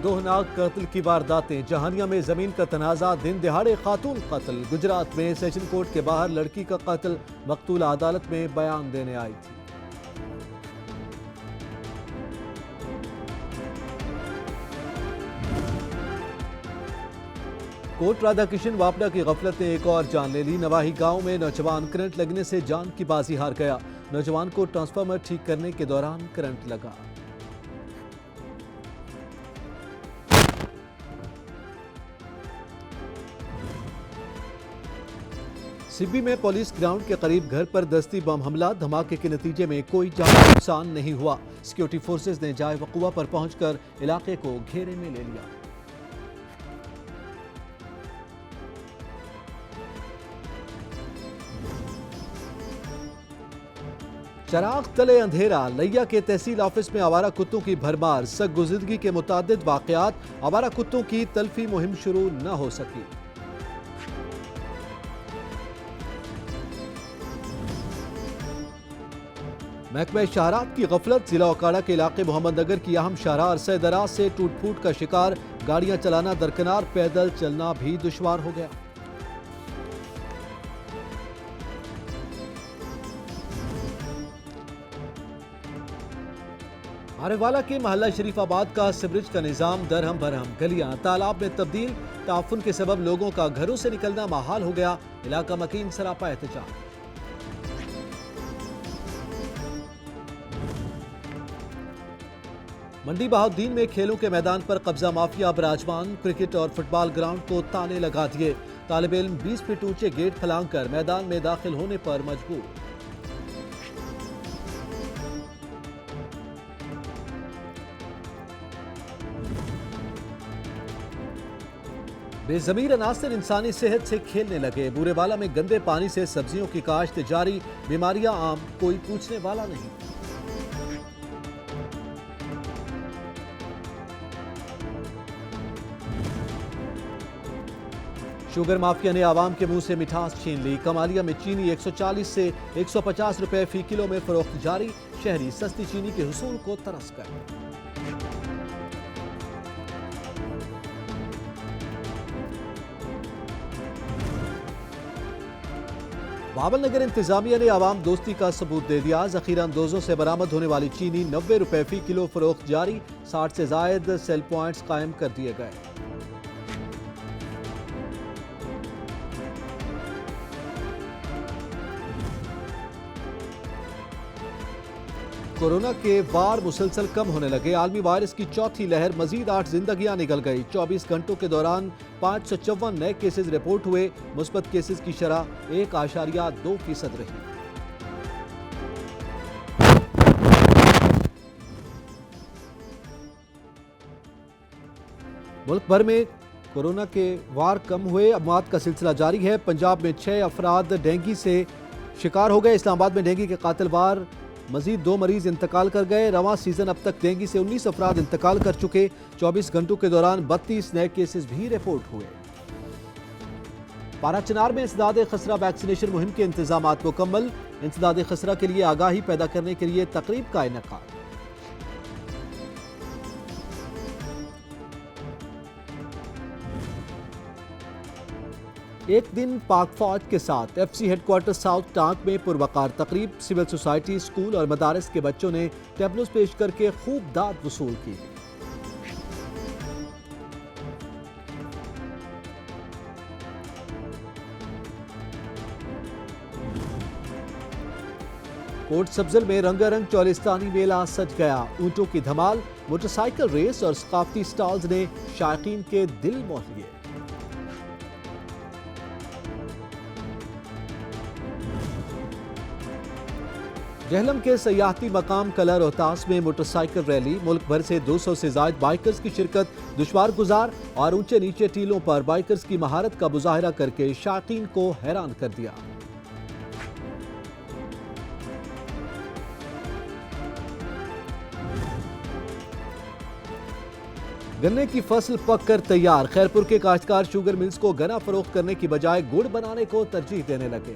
دوہناک قتل کی وارداتیں، جہانیہ میں زمین کا تنازع، دن دہاڑے خاتون قتل، گجرات میں سیشن کورٹ کے باہر لڑکی کا قتل، مقتولہ عدالت میں بیان دینے آئی تھی۔ کوٹ رادھا کرشن واپڈا کی غفلت نے ایک اور جان لے لی۔ نواحی گاؤں میں نوجوان کرنٹ لگنے سے جان کی بازی ہار گیا۔ نوجوان کو ٹرانسفارمر ٹھیک کرنے کے دوران کرنٹ لگا۔ سبی میں پولیس گراؤنڈ کے قریب گھر پر دستی بم حملہ، دھماکے کے نتیجے میں کوئی جانی نقصان نہیں ہوا۔ سیکورٹی فورسز نے جائے وقوع پر پہنچ کر علاقے کو گھیرے میں لے لیا۔ چراغ تلے اندھیرا، لیا کے تحصیل آفس میں آوارہ کتوں کی بھرمار، سرگزشتگی کے متعدد واقعات، آوارہ کتوں کی تلفی مہم شروع نہ ہو سکی۔ محکمہ شاہراہ کی غفلت، ضلع اوکاڑہ کے علاقے محمد نگر کی اہم شاہراہ عرصہ دراز سے ٹوٹ پھوٹ کا شکار، گاڑیاں چلانا درکنار، پیدل چلنا بھی دشوار ہو گیا۔ آرے کے محلہ شریف آباد کا سیوریج کا نظام درہم برہم، گلیاں تالاب میں تبدیل، تعفن کے سبب لوگوں کا گھروں سے نکلنا محال ہو گیا، علاقہ مکین سراپا احتجاج۔ منڈی بہاؤالدین میں کھیلوں کے میدان پر قبضہ مافیا براجمان، کرکٹ اور فٹ بال گراؤنڈ کو تانے لگا دیے، طالب علم 20 فٹ اونچے گیٹ پھلانگ کر میدان میں داخل ہونے پر مجبور۔ بے ضمیر عناصر انسانی صحت سے کھیلنے لگے، بورے والا میں گندے پانی سے سبزیوں کی کاشت جاری، بیماریاں عام، کوئی پوچھنے والا نہیں۔ شوگر مافیا نے عوام کے منہ سے مٹھاس چھین لی، کمالیہ میں چینی 140 سے 150 روپے فی کلو میں فروخت جاری، شہری سستی چینی کے حصول کو ترس گئے۔ بابل نگر انتظامیہ نے عوام دوستی کا ثبوت دے دیا، ذخیرہ اندوزوں سے برآمد ہونے والی چینی 90 روپے فی کلو فروخت جاری، 60 سے زائد سیل پوائنٹس قائم کر دیے گئے۔ کورونا کے وار مسلسل کم ہونے لگے، عالمی وائرس کی چوتھی لہر، مزید 8 زندگیاں نکل گئی، 24 گھنٹوں کے دوران 554 نئے کیسز رپورٹ ہوئے، مثبت کیسز کی شرح 1.2% رہی۔ ملک بھر میں کورونا کے وار کم ہوئے، اموات کا سلسلہ جاری ہے۔ پنجاب میں 6 افراد ڈینگی سے شکار ہو گئے، اسلام آباد میں ڈینگی کے قاتل وار مزید 2 مریض انتقال کر گئے، رواں سیزن اب تک ڈینگی سے 19 افراد انتقال کر چکے، 24 گھنٹوں کے دوران 32 نئے کیسز بھی رپورٹ ہوئے۔ پارا چنار میں انسداد خسرہ ویکسینیشن مہم کے انتظامات مکمل، انسداد خسرہ کے لیے آگاہی پیدا کرنے کے لیے تقریب کا انعقاد۔ ایک دن پاک فوج کے ساتھ F C headquarter South Tank میں پروقار تقریب، سول سوسائٹی، اسکول اور مدارس کے بچوں نے ٹیبلوز پیش کر کے خوب داد وصول کی۔ کوٹ سبزل میں رنگا رنگ چولستانی میلہ سج گیا، اونٹوں کی دھمال، موٹر سائیکل ریس اور ثقافتی سٹالز نے شائقین کے دل موہ لیے۔ جہلم کے سیاحتی مقام قلعہ روہتاس میں موٹر سائیکل ریلی، ملک بھر سے 200 سے زائد بائیکرز کی شرکت، دشوار گزار اور اونچے نیچے ٹیلوں پر بائیکرز کی مہارت کا مظاہرہ کر کے شائقین کو حیران کر دیا۔ گنے کی فصل پک کر تیار، خیرپور کے کاشتکار شوگر ملز کو گنا فروخت کرنے کی بجائے گڑ بنانے کو ترجیح دینے لگے۔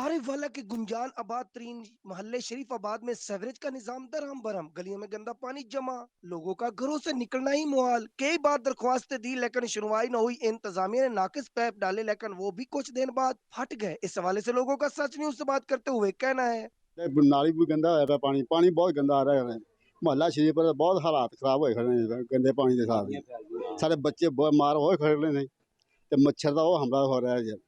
عارف والا کے گنجان آباد ترین محلے شریف آباد میں سیوریج کا نظام درہم برہم، گلیوں میں گندا پانی جمع، لوگوں کا گھروں سے نکلنا ہی محال۔ کئی بار درخواستیں دی لیکن سنوائی نہ ہوئی، انتظامیہ نے ناقص پیپ ڈالے لیکن وہ بھی کچھ دن بعد پھٹ گئے۔ اس حوالے سے لوگوں کا سچ نیوز سے بات کرتے ہوئے کہنا ہے نالی بھی گندا ہوا پیا، پانی بہت گندا آ رہا ہے۔ محلہ شریف پر بہت حالات خراب ہوئے کھڑے ہیں گندے پانی کے ساتھ، سارے بچے بیمار ہوئے کھڑے ہیں تے مچھر کا وہ حملہ ہو رہا ہے،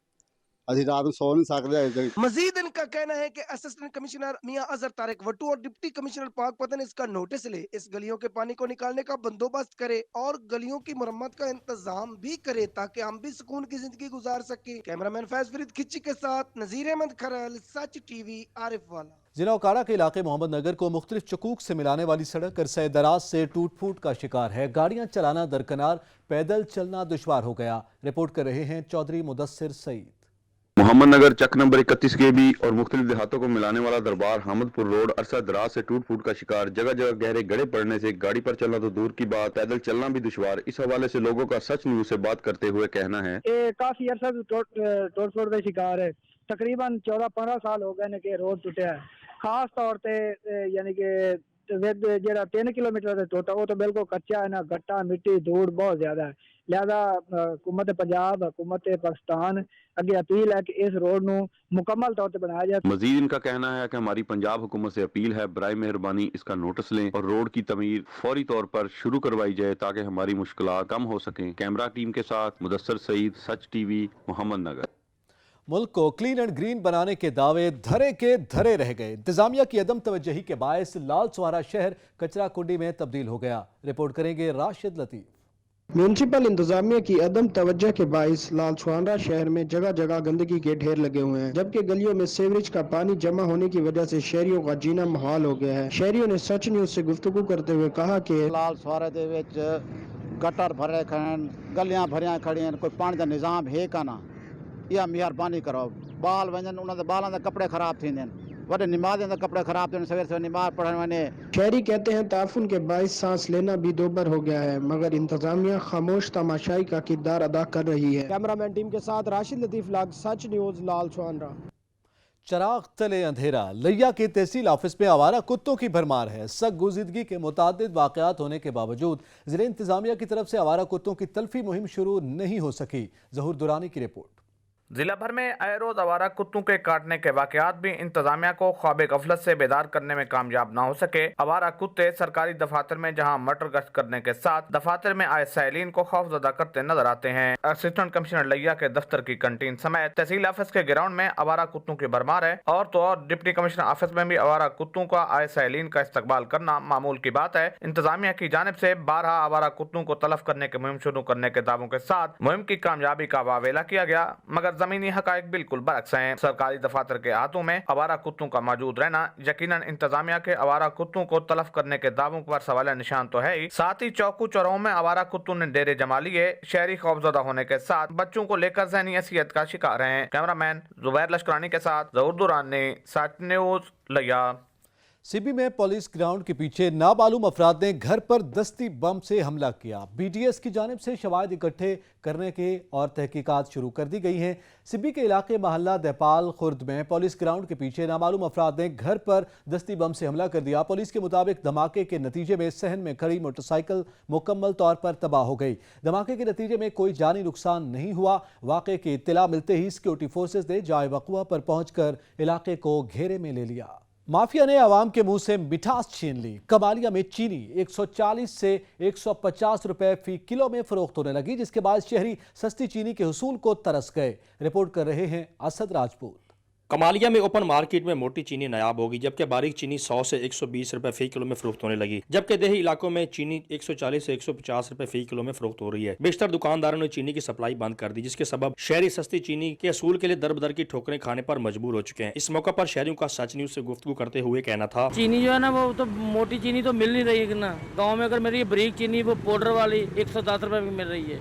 ابھی رات میں سو نہیں سکتے۔ مزید ان کا کہنا ہے کہ اسسٹنٹ کمشنر میاں اظہر طارق وٹو اور ڈپٹی کمشنر پاک پتن اس کا نوٹس لے، اس گلیوں کے پانی کو نکالنے کا بندوبست کرے اور گلیوں کی مرمت کا انتظام بھی کرے تاکہ ہم بھی سکون کی زندگی گزار سکیں۔ کیمرامین فیض فرید کھچی کے ساتھ نذیر احمد کھرل، سچ ٹی وی، عارف والا۔ ضلع اوکاڑہ کے علاقے محمد نگر کو مختلف چکوک سے ملانے والی سڑک عرصہ دراز سے ٹوٹ پھوٹ کا شکار ہے، گاڑیاں چلانا درکنار، پیدل چلنا دشوار ہو گیا۔ رپورٹ کر رہے ہیں چودھری مدثر سعید۔ محمد نگر چک نمبر 31 کے بھی اور مختلف دیہاتوں کو ملانے والا دربار حامد پور روڈ عرصہ دراز سے ٹوٹ پھوٹ کا شکار، جگہ جگہ گہرے گڑھے پڑنے سے گاڑی پر چلنا تو دور کی بات، پیدل چلنا بھی دشوار۔ اس حوالے سے لوگوں کا سچ نیوز سے بات کرتے ہوئے کہنا ہے کافی عرصہ ٹوٹ پھوٹ کا شکار ہے، تقریباً 14-15 سال ہو گئے نے کہ روڈ ٹوٹیا ہے، خاص طور تے یعنی کہ جہاں 3 کلومیٹر سے ٹوٹا وہ تو بالکل کچا ہے نا، گٹا مٹی دھوڑ بہت زیادہ ہے، لہذا حکومت پنجاب، حکومت پاکستان اگے اپیل ہے کہ اس روڈ نو مکمل طور پر بنایا جائے۔ مزید ان کا کہنا ہے کہ ہماری پنجاب حکومت سے اپیل ہے برائے مہربانی اس کا نوٹس لیں اور روڈ کی تعمیر فوری طور پر شروع کروائی جائے تاکہ ہماری مشکلات کم ہو سکیں۔ کیمرہ ٹیم کے ساتھ مدثر سعید، سچ ٹی وی، محمد نگر۔ ملک کو کلین اینڈ گرین بنانے کے دعوے دھرے کے دھرے رہ گئے، انتظامیہ کی عدم توجہی کے باعث لال سوارا شہر کچرا کنڈی میں تبدیل ہو گیا۔ رپورٹ کریں گے راشد لطیف۔ میونسپل انتظامیہ کی عدم توجہ کے باعث لال سوانرا شہر میں جگہ جگہ گندگی کے ڈھیر لگے ہوئے ہیں، جبکہ گلیوں میں سیوریج کا پانی جمع ہونے کی وجہ سے شہریوں کا جینا محال ہو گیا ہے۔ شہریوں نے سچ نیوز سے گفتگو کرتے ہوئے کہا کہ لال سوارے دے وچ گٹر بھرے کھڑے، گلیاں بھریاں کھڑی ہیں، کوئی پانی دا نظام ہے کا نہ، یا مہربانی کرو۔ بال ونجن انہاں دے بالاں دے کپڑے خراب تھیندے، وڈے نمازیاں دے کپڑے خراب تھیندے، سویرے سویرے نماز پڑھن ونے۔ شہری کہتے ہیں تعفن کے باعث سانس لینا بھی دوبر ہو گیا ہے، مگر انتظامیہ خاموش تماشائی کا کردار ادا کر رہی ہے۔ کیمرامین ٹیم کے ساتھ راشد لطیف لاگ، سچ نیوز، لال سوانرا۔ چراغ تلے اندھیرا، لیا کے تحصیل آفس میں آوارہ کتوں کی بھرمار ہے۔ سگ گزیدگی کے متعدد واقعات ہونے کے باوجود ضلع انتظامیہ کی طرف سے آوارہ کتوں کی تلفی مہم شروع نہیں ہو سکی۔ ظہور دورانی کی رپورٹ۔ ضلع بھر میں آئے روز آوارہ کتوں کے کاٹنے کے واقعات بھی انتظامیہ کو خواب غفلت سے بیدار کرنے میں کامیاب نہ ہو سکے۔ آوارہ کتے سرکاری دفاتر میں جہاں مٹر گشت کرنے کے ساتھ دفاتر میں آئے سائلین کو خوف زدہ کرتے نظر آتے ہیں۔ اسسٹنٹ کمشنر لیا کے دفتر کی کنٹین سمیت تحصیل آفس کے گراؤنڈ میں آوارہ کتوں کی بھرمار ہے، اور تو اور ڈپٹی کمشنر آفس میں بھی آوارہ کتوں کا آئے سائلین کا استقبال کرنا معمول کی بات ہے۔ انتظامیہ کی جانب سے 12 آوارہ کتوں کو تلف کرنے کی مہم شروع کرنے کے دعووں کے ساتھ مہم کی کامیابی کا واویلا کیا گیا، مگر زمینی حقائق بالکل برعکس ہیں۔ سرکاری دفاتر کے ہاتھوں میں آوارہ کتوں کا موجود رہنا یقیناً انتظامیہ کے آوارہ کتوں کو تلف کرنے کے دعووں پر سوال نشان تو ہے ہی، ساتھ ہی چوکو چوراہوں میں آوارہ کتوں نے ڈیرے جما لیے، شہری خوفزدہ ہونے کے ساتھ بچوں کو لے کر ذہنی اذیت کا شکار ہیں۔ کیمرامین زبیر لشکرانی کے ساتھ ظہور دورانی، سچ نیوز، لیا۔ سبی میں پولیس گراؤنڈ کے پیچھے نامعلوم افراد نے گھر پر دستی بم سے حملہ کیا۔ بی ڈی ایس کی جانب سے شواہد اکٹھے کرنے کے اور تحقیقات شروع کر دی گئی ہیں۔ سبی کے علاقے محلہ دیپال خرد میں پولیس گراؤنڈ کے پیچھے نامعلوم افراد نے گھر پر دستی بم سے حملہ کر دیا۔ پولیس کے مطابق دھماکے کے نتیجے میں صحن میں کھڑی موٹر سائیکل مکمل طور پر تباہ ہو گئی۔ دھماکے کے نتیجے میں کوئی جانی نقصان نہیں ہوا۔ واقعے کی اطلاع ملتے ہی سیکورٹی فورسز نے جائے وقوع پر پہنچ کر علاقے کو گھیرے میں لے لیا۔ مافیا نے عوام کے منہ سے مٹھاس چھین لی۔ کمالیہ میں چینی 140 سے 150 روپے فی کلو میں فروخت ہونے لگی، جس کے بعد شہری سستی چینی کے حصول کو ترس گئے۔ رپورٹ کر رہے ہیں اسد راجپوت۔ کمالیہ میں اوپن مارکیٹ میں موٹی چینی نایاب ہوگی، جبکہ باریک چینی 100 سے 120 روپے فی کلو میں فروخت ہونے لگی، جبکہ دیہی علاقوں میں چینی 140 سے 150 روپے فی کلو میں فروخت ہو رہی ہے۔ بیشتر دکانداروں نے چینی کی سپلائی بند کر دی، جس کے سبب شہری سستی چینی کے حصول کے لیے در بدر کی ٹھوکریں کھانے پر مجبور ہو چکے ہیں۔ اس موقع پر شہریوں کا سچ نیوز سے گفتگو کرتے ہوئے کہنا تھا، چینی جو ہے نا وہ تو موٹی چینی تو مل نہیں رہی ہے نا، گاؤں میں اگر میری بریک چینی وہ پاؤڈر والی 110 روپے میں مل رہی ہے،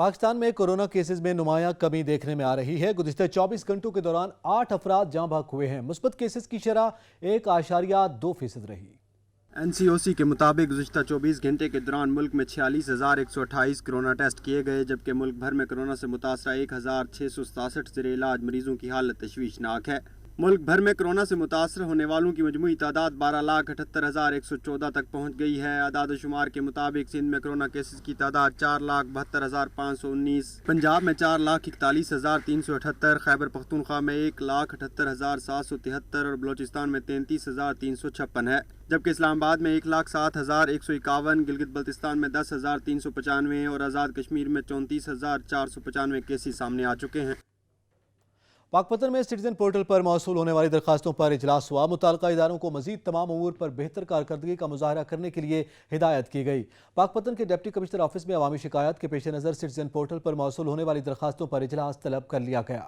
پاکستان میں کورونا کیسز میں نمایاں کمی دیکھنے میں آ رہی ہے۔ گزشتہ 24 گھنٹوں کے دوران 8 افراد جاں بحق ہوئے ہیں۔ مثبت کیسز کی شرح 1.2% رہی۔ NCOC کے مطابق گزشتہ 24 گھنٹے کے دوران ملک میں 46,128 کرونا ٹیسٹ کیے گئے، جبکہ ملک بھر میں کورونا سے متاثرہ 1,667 زیر علاج مریضوں کی حالت تشویشناک ہے۔ ملک بھر میں کورونا سے متاثر ہونے والوں کی مجموعی تعداد 12,78,114 تک پہنچ گئی ہے۔ اعداد و شمار کے مطابق سندھ میں کورونا کیسز کی تعداد 4,72,519، پنجاب میں 4,41,378، خیبر پختونخوا میں 1,78,773 اور بلوچستان میں 33,356 ہے، جبکہ اسلام آباد میں 1,07,151، گلگت بلتستان میں 10,395 اور آزاد کشمیر میں 34,495 کیسز سامنے آ چکے ہیں۔ پاک پتن میں سٹیزن پورٹل پر موصول ہونے والی درخواستوں پر اجلاس ہوا۔ متعلقہ اداروں کو مزید تمام امور پر بہتر کارکردگی کا مظاہرہ کرنے کے لیے ہدایت کی گئی۔ پاک پتن کے ڈپٹی کمشنر آفس میں عوامی شکایات کے پیش نظر سٹیزن پورٹل پر موصول ہونے والی درخواستوں پر اجلاس طلب کر لیا گیا۔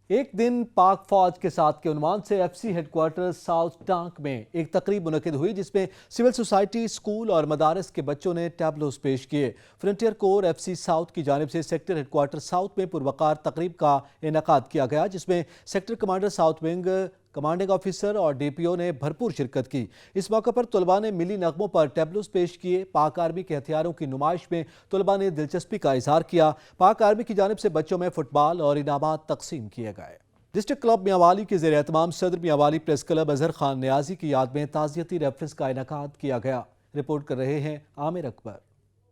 ایک دن پاک فوج کے ساتھ کے عنوان سے FC head quarter South Tank میں ایک تقریب منعقد ہوئی، جس میں سول سوسائٹی، اسکول اور مدارس کے بچوں نے ٹیبلوز پیش کیے۔ فرنٹیئر کور FC ساؤتھ کی جانب سے سیکٹر ہیڈ کوارٹر ساؤتھ میں پروقار تقریب کا انعقاد کیا گیا، جس میں sector commander south wing, commanding officer اور DPO نے بھرپور شرکت کی۔ اس موقع پر طلباء نے ملی نغموں پر ٹیبلوز پیش کیے۔ پاک آرمی کے ہتھیاروں کی نمائش میں طلباء نے دلچسپی کا اظہار کیا۔ پاک آرمی کی جانب سے بچوں میں فٹ بال اور انعامات تقسیم کیے گئے۔ ڈسٹرکٹ کلب میاں کے زیر اہتمام صدر میاں پریس کلب اظہر خان نیازی کی یاد میں تعزیتی ریفرنس کا انعقاد کیا گیا۔ رپورٹ کر رہے ہیں عامر اکبر۔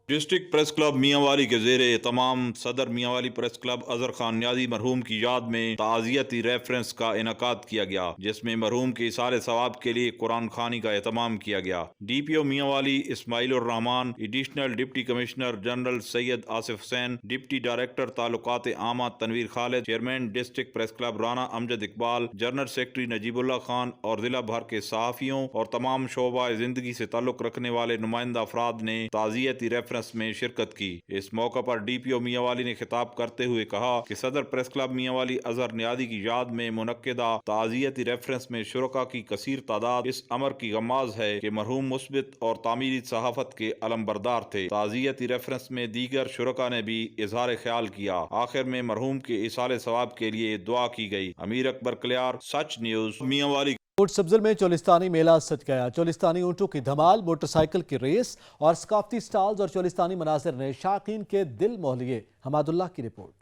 ڈسٹرکٹ پریس کلب میاں والی کے زیر اہتمام صدر میاں والی پریس کلب اظہر خان نیازی مرحوم کی یاد میں تعزیتی ریفرنس کا انعقاد کیا گیا، جس میں مرحوم کے ایصال ثواب کے لیے قرآن خوانی کا اہتمام کیا گیا۔ DPO Mianwali Ismail ur-Rahman, additional deputy commissioner general Syed Asif Hussain, deputy director تعلقات عامہ Tanveer Khalid, chairman district press club Rana Amjad Iqbal, general secretary Najeeb Ullah Khan اور ضلع بھر کے صحافیوں اور تمام شعبہ زندگی سے تعلق رکھنے والے نمائندہ افراد نے تعزیتی ریفرنس میں شرکت کی۔ اس موقع پر DPO میاں والی نے خطاب کرتے ہوئے کہا کہ صدر پریس کلب میاں والی اظہر نیازی کی یاد میں منعقدہ تعزیتی ریفرنس میں شرکا کی کثیر تعداد اس امر کی غماز ہے کہ مرحوم مثبت اور تعمیری صحافت کے علم بردار تھے۔ تعزیتی ریفرنس میں دیگر شرکا نے بھی اظہار خیال کیا۔ آخر میں مرحوم کے ایصال ثواب کے لیے دعا کی گئی۔ امیر اکبر کلیار، سچ نیوز، میاں والی۔ کوٹ سبزل میں چولستانی میلہ سج گیا۔ چولستانی اونٹوں کی دھمال، موٹر سائیکل کی ریس اور ثقافتی سٹالز اور چولستانی مناظر نے شائقین کے دل موہ لیے۔ حماد اللہ کی رپورٹ۔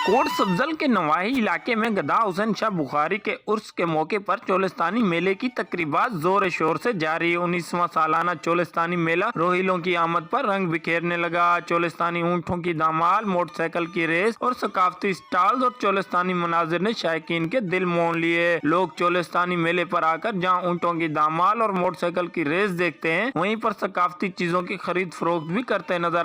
کوٹ سبزل کے نواحی علاقے میں گدا حسین شاہ بخاری کے عرس کے موقع پر چولستانی میلے کی تقریبات زور شور سے جاری۔ 19واں سالانہ چولستانی میلہ روہیلوں کی آمد پر رنگ بکھیرنے لگا۔ چولستانی اونٹوں کی دھمال، موٹر سائیکل کی ریس اور ثقافتی سٹالز اور چولستانی مناظر نے شائقین کے دل موہ لیے۔ لوگ چولستانی میلے پر آ کر جہاں اونٹوں کی دھمال اور موٹر سائیکل کی ریس دیکھتے ہیں، وہیں پر ثقافتی چیزوں کی خرید فروخت بھی کرتے نظر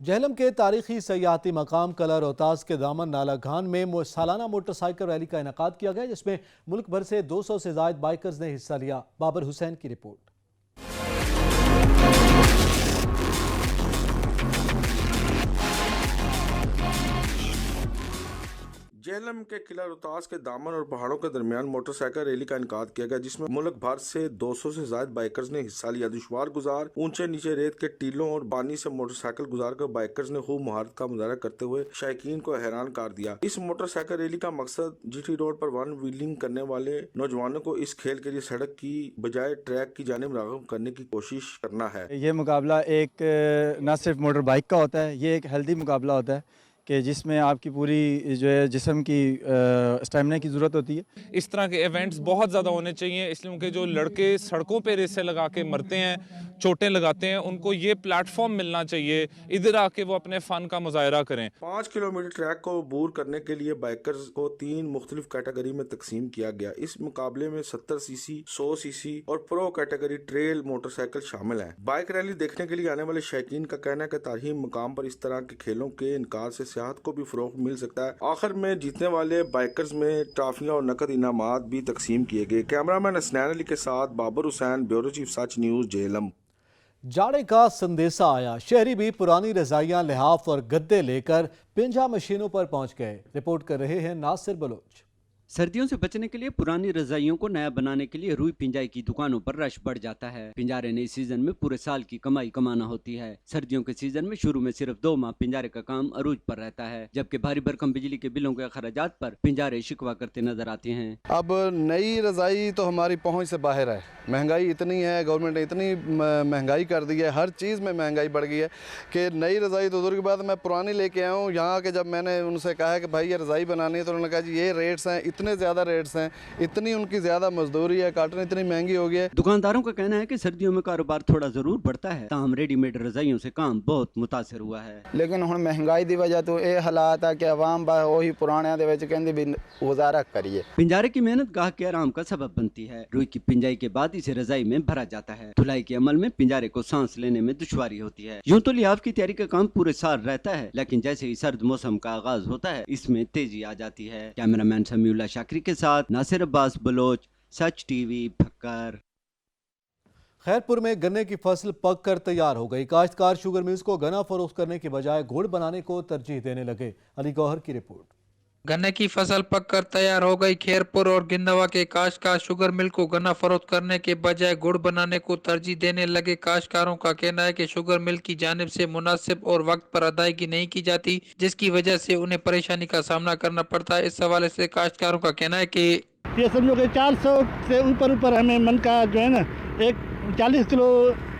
جہلم کے تاریخی سیاحتی مقام کلا روہتاس کے دامن نالا گھان میں سالانہ موٹر سائیکل ریلی کا انعقاد کیا گیا، جس میں ملک بھر سے 200 سے زائد بائیکرز نے حصہ لیا۔ بابر حسین کی رپورٹ۔ جہلم کے قلعہ روہتاس کے دامن اور پہاڑوں کے درمیان موٹر سائیکل ریلی کا انعقاد کیا گیا، جس میں ملک بھر سے 200 سے زائد بائیکرز نے حصہ لیا۔ دشوار گزار اونچے نیچے ریت کے ٹیلوں اور پانی سے موٹر سائیکل گزار کر بائیکرز نے خوب مہارت کا مظاہرہ کرتے ہوئے شائقین کو حیران کر دیا۔ اس موٹر سائیکل ریلی کا مقصد GT روڈ پر ون ویلنگ کرنے والے نوجوانوں کو اس کھیل کے لیے سڑک کی بجائے ٹریک کی جانب راغب کرنے کی کوشش کرنا ہے۔ یہ مقابلہ ایک نہ صرف موٹر بائیک کا ہوتا ہے، یہ ایک ہیلدی مقابلہ ہوتا ہے کہ جس میں آپ کی پوری جو ہے جسم کی اسٹیمنا کی ضرورت ہوتی ہے. اس طرح کے ایونٹس بہت زیادہ ہونے چاہیے، اس لیے کہ جو لڑکے سڑکوں پہ ریسیں لگا کے مرتے ہیں، چوٹیں لگاتے ہیں، ان کو یہ پلیٹ فارم ملنا چاہیے ادھر آ کے وہ اپنے فن کا مظاہرہ کریں. 5 کلومیٹر ٹریک کو عبور کرنے کے لیے بائکرز کو 3 مختلف کیٹیگری میں تقسیم کیا گیا. اس مقابلے میں 70 سی سی، 100 سی سی اور پرو کیٹیگری ٹریل موٹر سائیکل شامل ہیں. بائک ریلی دیکھنے کے لیے آنے والے شائقین کا کہنا ہے کہ تاریخی مقام پر اس طرح کے کھیلوں کے انعقاد سے سیاحت کو بھی فروغ مل سکتا ہے. آخر میں جیتنے والے بائکرز میں ٹرافیاں اور نقد انعامات بھی تقسیم کیے گئے. کیمرامین حسنین علی کے ساتھ بابر حسین، بیورو چیف سچ نیوز، جہلم. جاڑے کا سندیسہ آیا، شہری بھی پرانی رضائیاں، لحاف اور گدے لے کر پنجا مشینوں پر پہنچ گئے. رپورٹ کر رہے ہیں ناصر بلوچ. سردیوں سے بچنے کے لیے پرانی رضائیوں کو نیا بنانے کے لیے روئی پنجائی کی دکانوں پر رش بڑھ جاتا ہے. پنجارے نئی سیزن میں پورے سال کی کمائی کمانا ہوتی ہے. سردیوں کے سیزن میں شروع میں صرف 2 ماہ پنجارے کا کام عروج پر رہتا ہے، جبکہ بھاری بھرکم بجلی کے بلوں کے اخراجات پر پنجارے شکوہ کرتے نظر آتے ہیں. اب نئی رضائی تو ہماری پہنچ سے باہر ہے. مہنگائی اتنی ہے، گورنمنٹ نے اتنی مہنگائی کر دی ہے، ہر چیز میں مہنگائی بڑھ گئی ہے کہ نئی رضائی تو دور کی بات. میں پرانی لے کے آیا ہوں یہاں کے. جب میں نے ان سے کہا کہ بھائی یہ رضائی بنانی ہے تو انہوں نے کہا جی یہ ریٹس ہیں، اتنے زیادہ ریٹس ہیں، اتنی ان کی زیادہ مزدوری ہے، کاٹن اتنی مہنگی ہو گئی ہے. دکانداروں کا کہنا ہے کہ سردیوں میں کاروبار تھوڑا ضرور بڑھتا ہے، تاہم ریڈی میڈ رضائیوں سے کام بہت متاثر ہوا ہے. لیکن ہن مہنگائی دی وجہ تو یہ حالات ہے کہ عوام وہی پرانے دے وچ کہندی بھی گزارا کریے. پنجارے کی محنت گاہک کے آرام کا سبب بنتی ہے. روئی کی پنجائی کے بعد اسے رضائی میں بھرا جاتا ہے. دھلائی کے عمل میں پنجارے کو سانس لینے میں دشواری ہوتی ہے. یوں تو لحاف کی تیاری کا کام پورے سال رہتا ہے، لیکن جیسے ہی سرد موسم کا آغاز ہوتا ہے اس میں تیزی آ جاتی ہے. کیمرامین سمیع اللہ شاکری کے ساتھ ناصر عباس بلوچ، سچ ٹی وی، بھکر. خیرپور میں گنے کی فصل پک کر تیار ہو گئی. کاشتکار شوگر ملز کو گنا فروخت کرنے کی بجائے گڑ بنانے کو ترجیح دینے لگے. علی گوہر کی رپورٹ. گنے کی فصل پک کر تیار ہو گئی. خیرپور اور گندوا کے کاشتکار شوگر مل کو گنا فروخت کرنے کے بجائے گڑ بنانے کو ترجیح دینے لگے. کاشتکاروں کا کہنا ہے کہ شوگر مل کی جانب سے مناسب اور وقت پر ادائیگی نہیں کی جاتی، جس کی وجہ سے انہیں پریشانی کا سامنا کرنا پڑتا ہے. اس حوالے سے کاشتکاروں کا کہنا ہے کہ یہ سمجھو کہ 400 سے اوپر ہمیں من کا جو ہے نا 40 کلو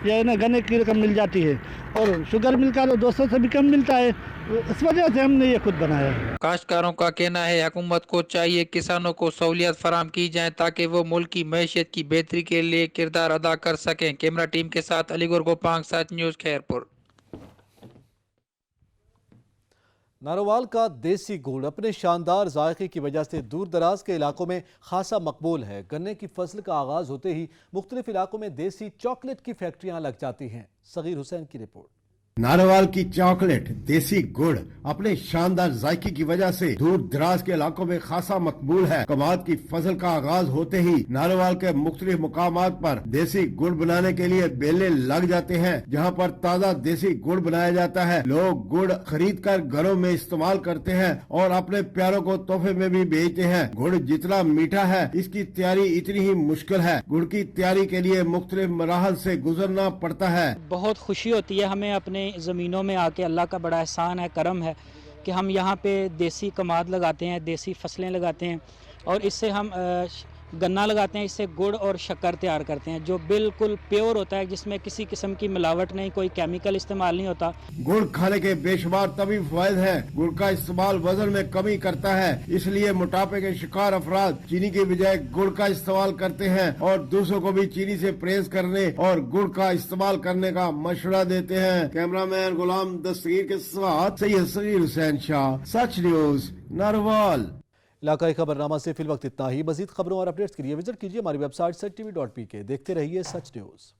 جو ہے نا گنے کی رقم مل جاتی ہے، اور شوگر مل کا 200 سے بھی کم ملتا ہے. اس وجہ سے ہم نے یہ خود بنایا ہے. کاشتکاروں کا کہنا ہے حکومت کو چاہیے کسانوں کو سہولیات فراہم کی جائیں تاکہ وہ ملک کی معیشت کی بہتری کے لیے کردار ادا کر سکیں. کیمرہ ٹیم کے ساتھ علی گور گوپانگ، سچ نیوز، خیرپور. ناروال کا دیسی گڑ اپنے شاندار ذائقے کی وجہ سے دور دراز کے علاقوں میں خاصا مقبول ہے. گنے کی فصل کا آغاز ہوتے ہی مختلف علاقوں میں دیسی چاکلیٹ کی فیکٹریاں لگ جاتی ہیں. صغیر حسین کی رپورٹ. ناروال کی چاکلیٹ، دیسی گڑ اپنے شاندار ذائقے کی وجہ سے دور دراز کے علاقوں میں خاصا مقبول ہے. کماد کی فصل کا آغاز ہوتے ہی ناروال کے مختلف مقامات پر دیسی گڑ بنانے کے لیے بیلے لگ جاتے ہیں، جہاں پر تازہ دیسی گڑ بنایا جاتا ہے. لوگ گڑ خرید کر گھروں میں استعمال کرتے ہیں اور اپنے پیاروں کو تحفے میں بھی بھیجتے ہیں. گڑ جتنا میٹھا ہے اس کی تیاری اتنی ہی مشکل ہے. گڑ کی تیاری کے لیے مختلف مراحل سے گزرنا پڑتا ہے. بہت خوشی ہوتی ہے ہمیں اپنے زمینوں میں آ کے. اللہ کا بڑا احسان ہے، کرم ہے کہ ہم یہاں پہ دیسی کماد لگاتے ہیں، دیسی فصلیں لگاتے ہیں، اور اس سے ہم گنا لگاتے ہیں. اس سے گڑ اور شکر تیار کرتے ہیں جو بالکل پیور ہوتا ہے، جس میں کسی قسم کی ملاوٹ نہیں، کوئی کیمیکل استعمال نہیں ہوتا. گڑ کھانے کے بے شمار طبی فوائد ہیں. گڑ کا استعمال وزن میں کمی کرتا ہے، اس لیے موٹاپے کے شکار افراد چینی کے بجائے گڑ کا استعمال کرتے ہیں اور دوسروں کو بھی چینی سے پرہیز کرنے اور گڑ کا استعمال کرنے کا مشورہ دیتے ہیں. کیمرہ مین غلام دستگیر کے ساتھ سید صغیر حسین شاہ، سچ نیوز، ناروال. علاقائی خبر نامہ سے فی الوقت اتنا ہی. مزید خبروں اور اپڈیٹس کے لیے وزٹ کیجیے ہماری ویب سائٹ sach.tv.pk. دیکھتے رہیے سچ نیوز.